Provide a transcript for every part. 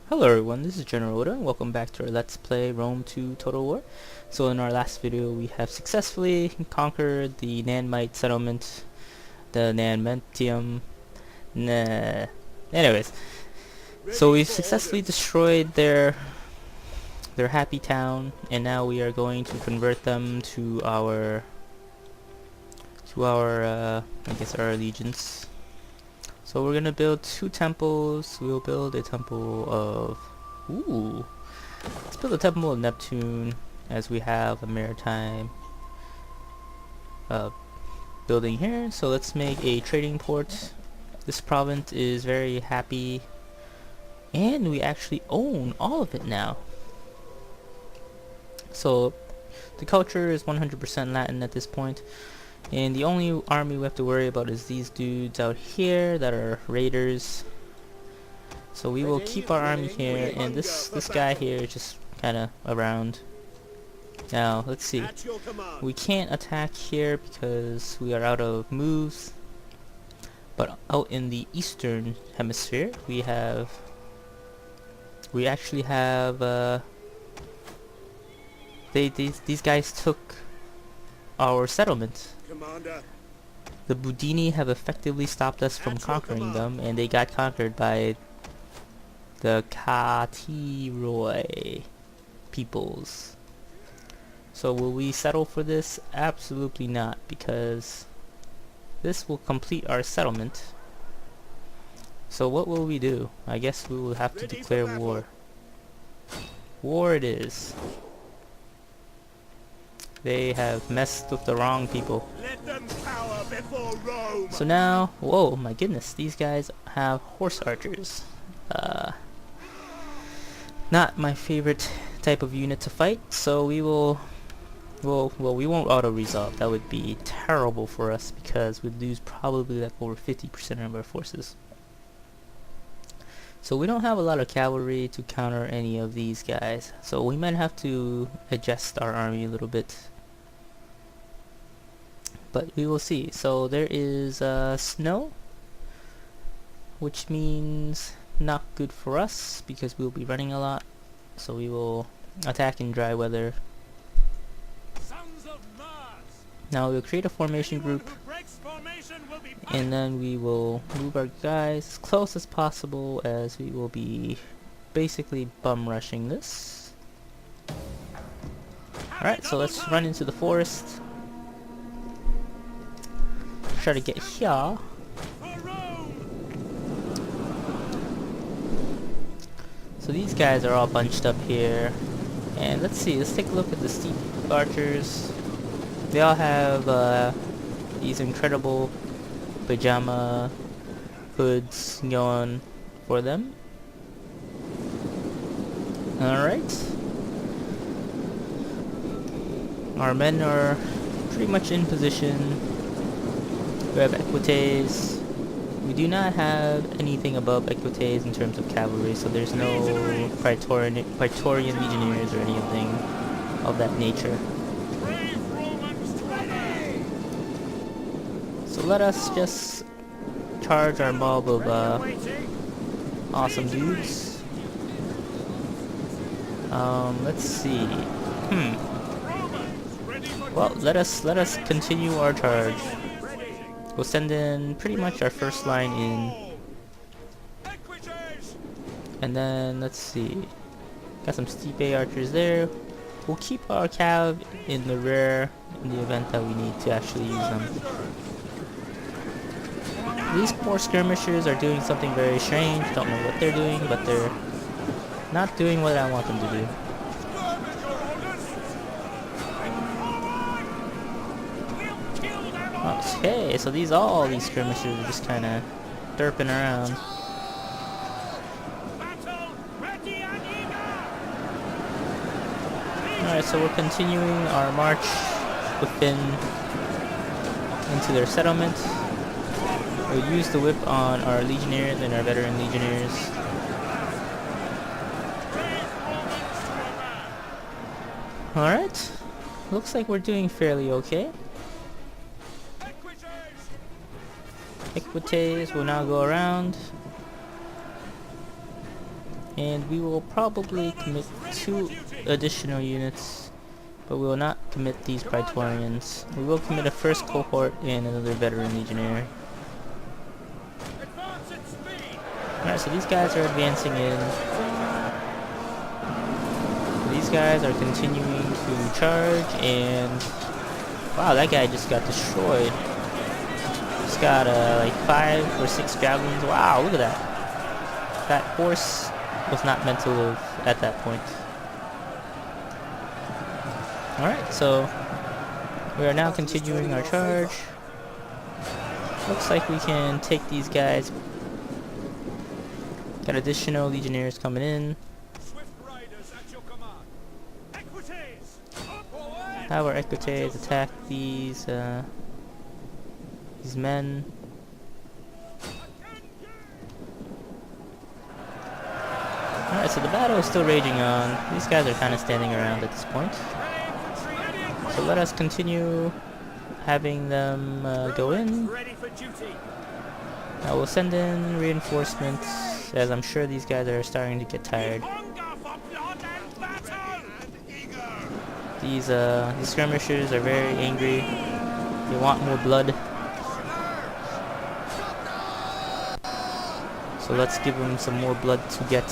Hello everyone, this is General Oda and welcome back to our Let's Play Rome 2 Total War. So in our last video we have successfully conquered the Nanmite settlement, the Nanmentium, nah. Anyways, so we've successfully destroyed their happy town, and now we are going to convert them to our I guess our allegiance. So we're gonna build two temples. We'll build a temple of let's build a temple of Neptune, as we have a maritime building here. So let's make a trading port. This province is very happy, and we actually own all of it now. So the culture is 100% Latin at this point. And the only army we have to worry about is these dudes out here that are raiders. So we will keep our army here, and this guy here is just kind of around. Now let's see. We can't attack here because we are out of moves. But out in the eastern hemisphere, we actually have these guys took our settlement. Commander. The Budini have effectively stopped us from conquering them, and they got conquered by the Katiroi peoples. So will we settle for this? Absolutely not, because this will complete our settlement. So what will we do? I guess we will have to declare war. War it is. They have messed with the wrong people. Let them cower before Rome. So now, whoa, my goodness, these guys have horse archers. Not my favorite type of unit to fight, so we will, well, we won't auto-resolve. That would be terrible for us because we'd lose probably like over 50% of our forces. So we don't have a lot of cavalry to counter any of these guys, so we might have to adjust our army a little bit, but we will see. So there is snow, which means not good for us because we'll be running a lot, so we will attack in dry weather. Now we'll create a formation group, and then we will move our guys as close as possible, as we will be basically bum rushing this. Alright, so let's run into the forest. Try to get here. So these guys are all bunched up here. And let's see, let's take a look at the steep archers. They all have these incredible pajama hoods going for them. Alright. Our men are pretty much in position. We have equites. We do not have anything above equites in terms of cavalry, so there's no Praetorian legionnaires or anything of that nature. So let us just charge our mob of awesome dudes. Let's see. Well, let us continue our charge. We'll send in pretty much our first line in, and then let's see. Got some steep A archers there. We'll keep our cav in the rear in the event that we need to actually use them. These poor skirmishers are doing something very strange. Don't know what they're doing, but they're not doing what I want them to do. Okay, so all these skirmishers are just kind of derping around. Alright, so we're continuing our march into their settlement. We'll use the whip on our legionnaires and our veteran legionnaires. Alright, looks like we're doing fairly okay. Equites will now go around, and we will probably commit 2 additional units, but we will not commit these Praetorians. We will commit a first cohort and another veteran legionnaire. Alright, so these guys are advancing in. These guys are continuing to charge, and wow, that guy just got destroyed. Just got like 5 or 6 javelins. Wow, look at that. That horse was not meant to live at that point. Alright, so we are now continuing our charge. Looks like we can take these guys. Got additional legionnaires coming in. Have our equites attack these men. Alright, so the battle is still raging on. These guys are kind of standing around at this point. So let us continue having them go in. I will send in reinforcements, as I'm sure these guys are starting to get tired. These skirmishers are very angry. They want more blood. So let's give them some more blood to get.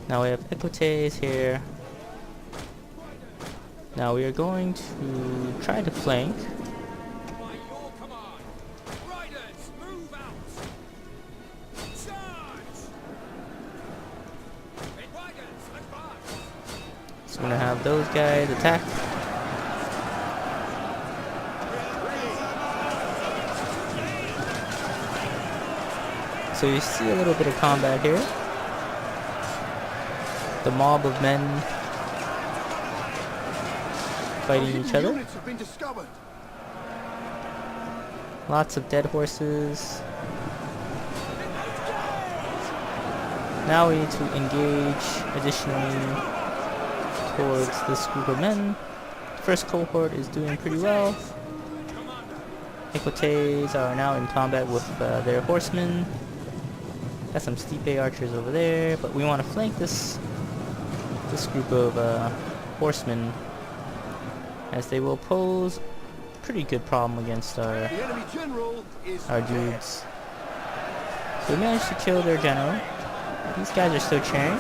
Now we have equites here. Now we are going to try to flank. So we're gonna have those guys attack. So you see a little bit of combat here. The mob of men fighting each other. Lots of dead horses. Now we need to engage additionally towards this group of men. First cohort is doing pretty well. Equites are now in combat with their horsemen. Got some Stipe archers over there, but we want to flank this group of horsemen, as they will pose a pretty good problem against our dudes. So we managed to kill their general. These guys are still cheering.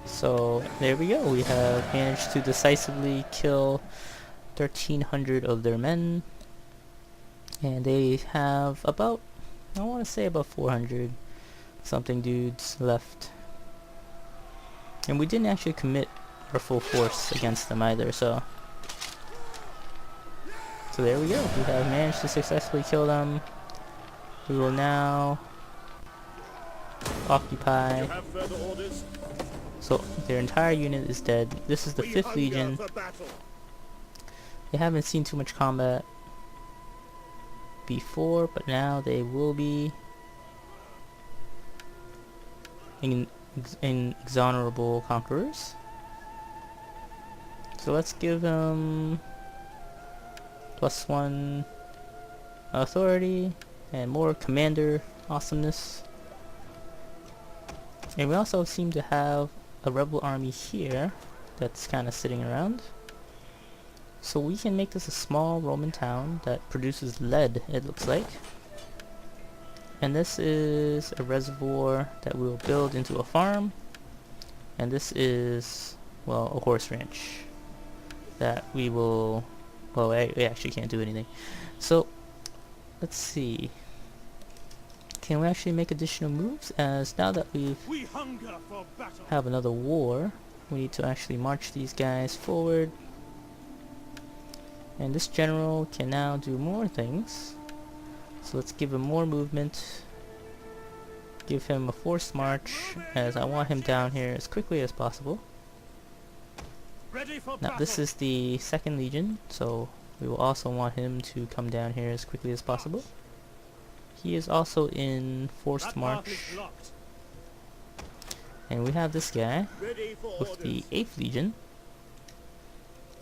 So there we go. We have managed to decisively kill 1,300 of their men. And they have about, I want to say about 400 something dudes left. And we didn't actually commit our full force against them either, so there we go. We have managed to successfully kill them. We will now occupy. So their entire unit is dead. This is the 5th Legion. They haven't seen too much combat before, but now they will be inexorable conquerors. So let's give them +1 authority and more commander awesomeness. And we also seem to have a rebel army here that's kind of sitting around. So we can make this a small Roman town that produces lead, it looks like. And this is a reservoir that we'll build into a farm. And this is, well, a horse ranch that we will, well, we actually can't do anything. So let's see. Can we actually make additional moves? As now that we have another war, we need to actually march these guys forward. And this general can now do more things. So let's give him more movement. Give him a forced march, as I want him down here as quickly as possible. Now this is the 2nd Legion, so we will also want him to come down here as quickly as possible. He is also in forced march. And we have this guy with the 8th Legion.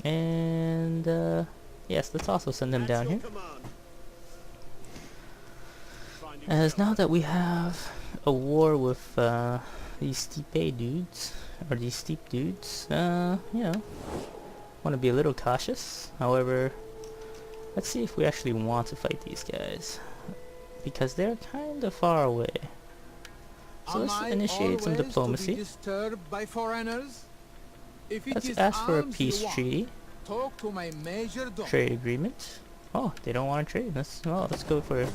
And yes, let's also send him down here. As now that we have a war with these steep dudes, or these steep dudes, you know, want to be a little cautious. However, let's see if we actually want to fight these guys, because they're kind of far away. So let's initiate some diplomacy. By foreigners? If it Let's is ask for a arms peace you want, treaty, talk to my major domo. trade agreement. Oh, they don't want to trade. Let's go for it.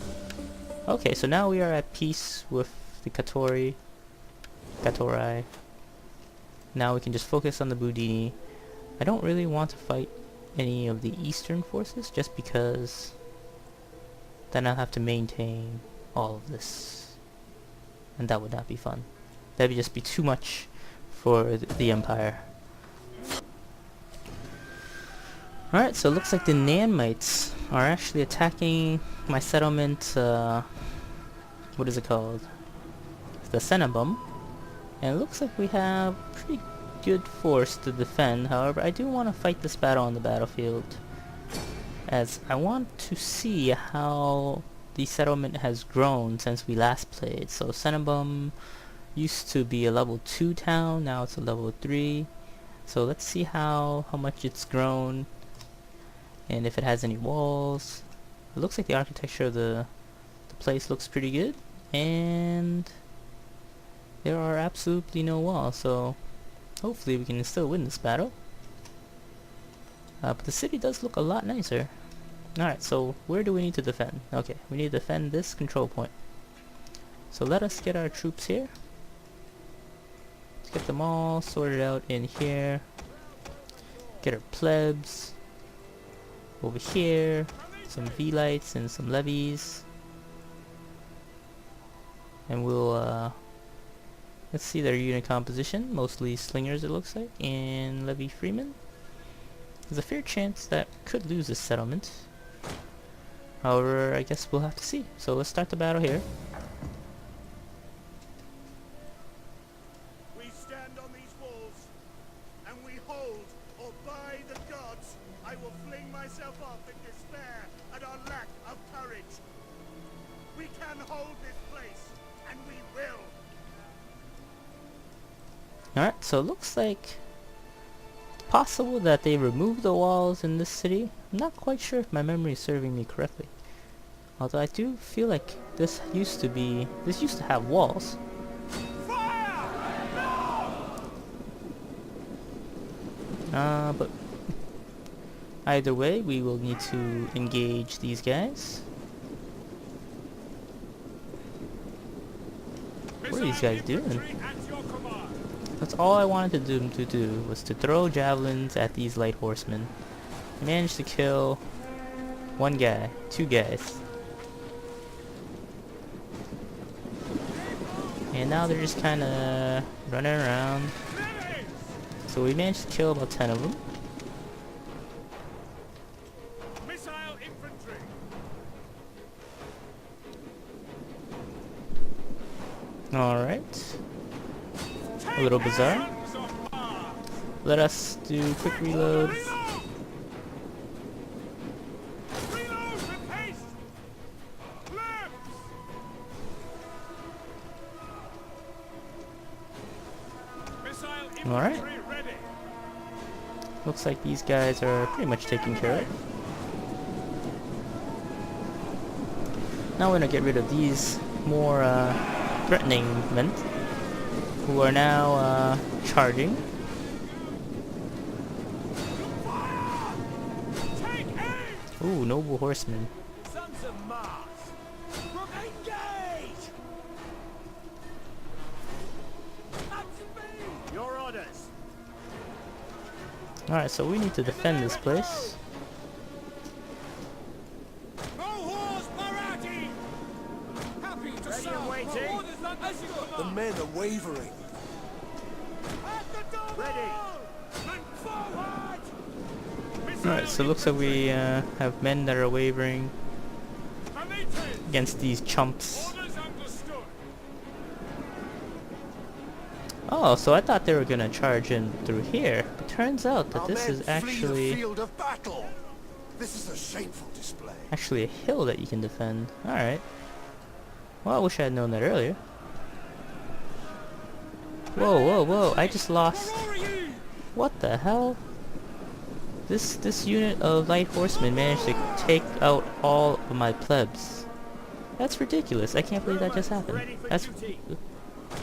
Okay, so now we are at peace with the Katorai. Now we can just focus on the Budini. I don't really want to fight any of the eastern forces, just because then I'll have to maintain all of this, and that would not be fun. That would just be too much for the Empire. Alright, so it looks like the Nanmites are actually attacking my settlement, what is it called? The Cenabum. And it looks like we have pretty good force to defend. However, I do want to fight this battle on the battlefield, as I want to see how the settlement has grown since we last played. So Cenabum used to be a level 2 town, now it's a level 3. So let's see how much it's grown, and if it has any walls. It looks like the architecture of the place looks pretty good, and there are absolutely no walls, so hopefully we can still win this battle. But the city does look a lot nicer. Alright, so where do we need to defend? Okay, we need to defend this control point. So let us get our troops here. Let's get them all sorted out in here. Get our plebs over here. Some V-lights and some levies. And we'll let's see their unit composition. Mostly slingers, it looks like, and levy freemen. There's a fair chance that we could lose this settlement. However, I guess we'll have to see. So let's start the battle here. We stand on these walls, and we hold, or by the gods, I will fling myself off in despair at our lack of courage. We can hold this place, and we will. Alright, so it looks like it's possible that they removed the walls in this city. I'm not quite sure if my memory is serving me correctly. Although I do feel like this used to have walls. Fire! No! But either way, we will need to engage these guys. What are these guys doing? That's all I wanted them to do, was to throw javelins at these light horsemen. I managed to kill one guy, 2 guys. And now they're just kinda running around. So we managed to kill about 10 of them. Missile infantry! Alright. A little bizarre. Let us do quick reload. Reload with haste! Left! Missile infantry Alright. ready! Looks like these guys are pretty much taken care of. Now we're gonna get rid of these more threatening men, who are now charging. Take aim! Ooh, noble horsemen. Sons of Mars! Engage! Up to speed! Your orders! Alright, so we need to defend this place. Mohors Marathi! Happy to serve! Waiting. The men are wavering. At the door! Ready! And forward! Alright, so it looks like we have men that are wavering against these chumps. Orders understood! Oh, so I thought they were gonna charge in through here. But turns out that Our this men is flee the actually field of battle. This is a shameful display. a hill that you can defend. Alright. Well, I wish I had known that earlier. Whoa, whoa, whoa, I just lost... What the hell? This unit of light horsemen managed to take out all of my plebs. That's ridiculous. I can't believe that just happened.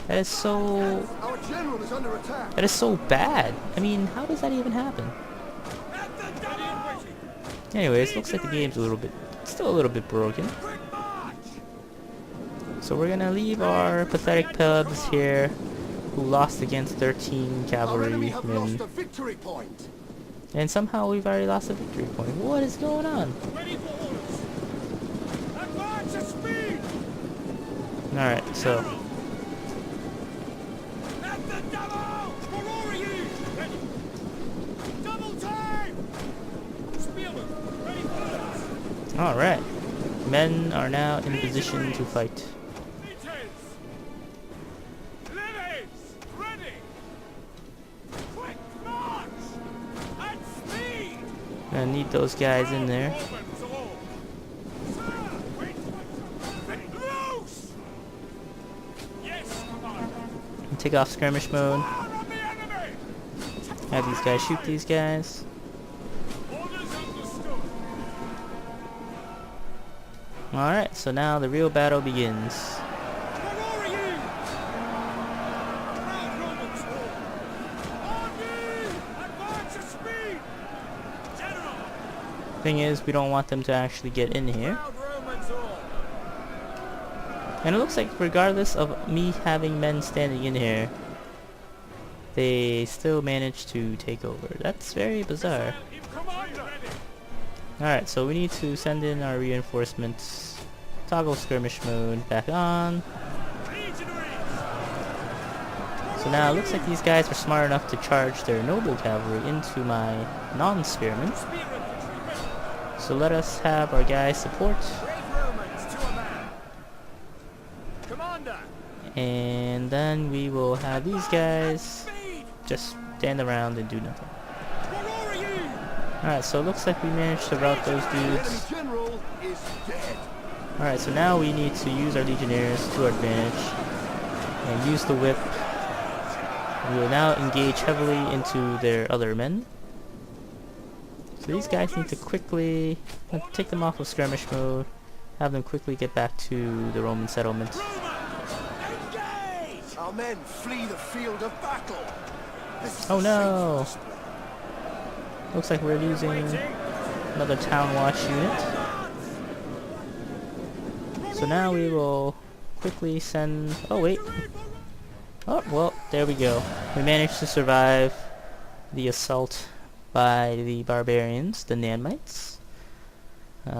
That is so... Our general is under attack. That is so bad. I mean, how does that even happen? Anyways, looks like the game's still a little bit broken. So we're gonna leave our pathetic plebs here, who lost against 13 Our enemy have cavalrymen. lost a victory point. And somehow we've already lost a victory point. What is going on? Ready for orders. Advance at speed. Alright, so... At the double. Where are you? Ready. Double time. Spearman, ready for orders. Alright. Men are now in position to fight. Levies, ready. Quick march. At speed. Gonna need those guys in there. Romans all. Sir, wait. Ready. Loose. Yes, commander. And take off skirmish mode. Fire on the enemy. Have these guys shoot these guys. Orders understood. Alright, so now the real battle begins. Where are you? Proud Romans all. On ye. Advance at speed. General. Thing is, we don't want them to actually get in here. Proud Romans all. And it looks like regardless of me having men standing in here, they still manage to take over. That's very bizarre. Commander. Ready. Alright, so we need to send in our reinforcements. Toggle skirmish mode back on. Legionaries. So now it looks like these guys were smart enough to charge their noble cavalry into my non-spearmen. Spear infantry ready. So let us have our guys support, Brave Romans to a man. Commander. and then we will have these guys Speed. just stand around and do nothing. Where are you? Alright, so it looks like we managed to rout those The enemy dudes. general is dead. Alright, so now we need to use our legionnaires to our advantage and use the whip. We will now engage heavily into their other men. So these guys need to quickly take them off of skirmish mode, have them quickly get back to the Roman settlement. Engage. Our men flee the field of battle. This is Oh a no! shameful display. Looks like we're losing another town watch unit. So now we will quickly send... Oh wait. Oh, well, there we go. We managed to survive the assault by the barbarians, the Nanmites.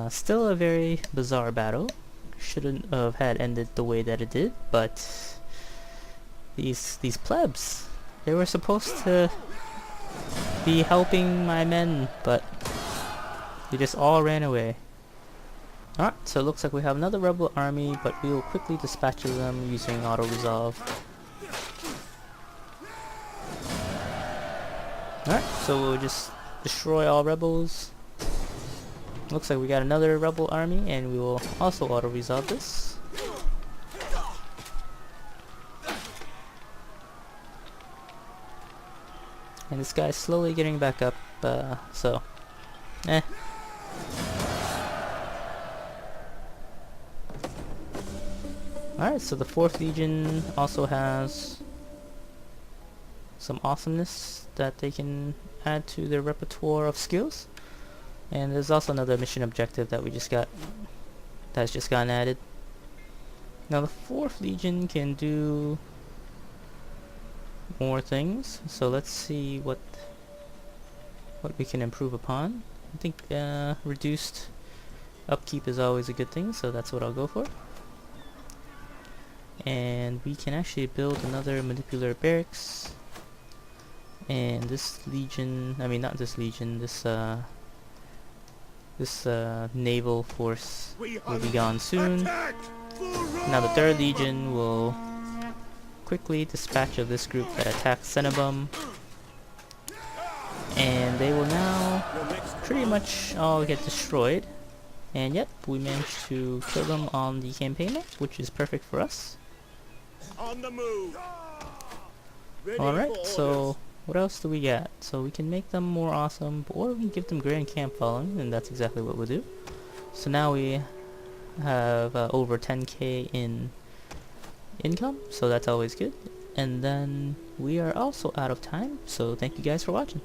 Still a very bizarre battle. Shouldn't have had ended the way that it did, but these plebs, they were supposed to be helping my men, but they just all ran away. Alright, so it looks like we have another rebel army, but we will quickly dispatch them using auto-resolve. Alright, so we'll just destroy all rebels. Looks like we got another rebel army, and we will also auto-resolve this. And this guy's slowly getting back up, so... Alright, so the 4th Legion also has some awesomeness that they can add to their repertoire of skills. And there's also another mission objective that that's just gotten added. Now the 4th Legion can do more things, so let's see what we can improve upon. I think reduced upkeep is always a good thing, so that's what I'll go for. And we can actually build another manipular barracks, and this legion, I mean not this legion, this naval force will be gone soon. Now the 3rd Legion will quickly dispatch of this group that attacked Cenobum, and they will now pretty much all get destroyed. And yep, we managed to kill them on the campaign map, which is perfect for us. On the move. Ready Alright, for so orders. what else do we get? So we can make them more awesome, or we can give them grand camp following, and that's exactly what we'll do. So now we have over 10k in income, so that's always good. And then we are also out of time, so thank you guys for watching.